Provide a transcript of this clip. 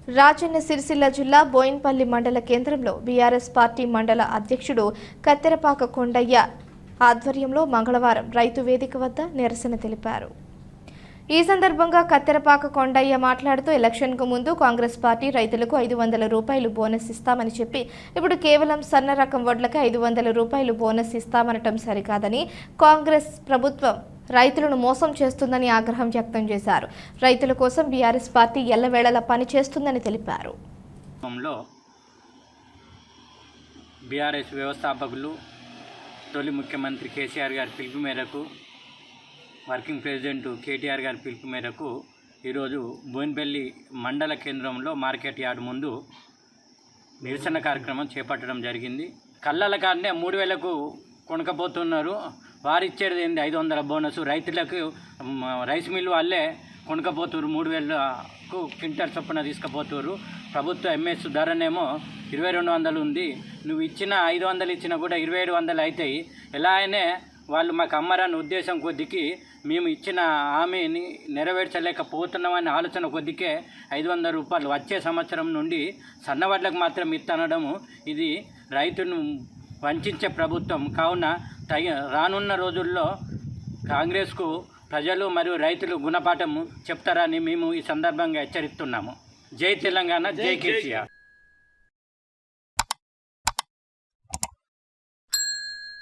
రాజన్న సిరిసిల్ల జిల్లా బోయిన్పల్లి మండల కేంద్రంలో బీఆర్ఎస్ పార్టీ మండల అధ్యక్షుడు కత్తెరపాక కొండయ్య ఆధ్వర్యంలో మంగళవారం రైతు వేదిక వద్ద నిరసన తెలిపారు. ఈ సందర్భంగా కత్తెరపాక కొండయ్య మాట్లాడుతూ ఎలక్షన్కు ముందు కాంగ్రెస్ పార్టీ రైతులకు 500 రూపాయలు బోనస్ ఇస్తామని చెప్పి ఇప్పుడు కేవలం సన్న రకం వడ్లకి 500 రూపాయలు బోనస్ ఇస్తామనటం సరికాదని కాంగ్రెస్ ప్రభుత్వం రైతులను మోసం చేస్తుందని ఆగ్రహం వ్యక్తం చేశారు. రైతుల కోసం బీఆర్ఎస్ పార్టీ ఎల్లవేళలా పనిచేస్తుందని తెలిపారు. బీఆర్ఎస్ వ్యవస్థాపకులు తొలి ముఖ్యమంత్రి కేసీఆర్ గారి పిలుపు మేరకు వర్కింగ్ ప్రెసిడెంట్ కేటీఆర్ గారి పిలుపు మేరకు ఈరోజు బోయిన్పల్లి మండల కేంద్రంలో మార్కెట్ యార్డ్ ముందు నిరసన కార్యక్రమం చేపట్టడం జరిగింది. కళ్ళల కాడనే 3000కు కొనకపోతున్నారు. వారిచ్చేది ఏంది 500 బోనస్. రైతులకు రైస్ మిల్ వాళ్ళే కొనకపోతున్నారు. 3000కు క్వింటల్ చొప్పున తీసుకుపోతున్నారు. ప్రభుత్వ ఎంఎస్ ధరనేమో 2200 ఉంది. నువ్వు ఇచ్చిన 500 ఇచ్చినా కూడా 2700 అవుతాయి. ఎలా అయినా వాళ్ళు మాకు అమ్మరాని ఉద్దేశం కొద్దికి మేము ఇచ్చిన హామీని నెరవేర్చలేకపోతున్నామని ఆలోచన కొద్దికే 500 రూపాయలు వచ్చే సంవత్సరం నుండి సన్నవడ్లకు మాత్రం ఇత్తనడము ఇది రైతును వంచే ప్రభుత్వం. కావున రానున్న రోజుల్లో కాంగ్రెస్కు ప్రజలు మరియు రైతులు గుణపాఠం చెప్తారని మేము ఈ సందర్భంగా హెచ్చరిస్తున్నాము. జై తెలంగాణ, జై కేసీఆర్.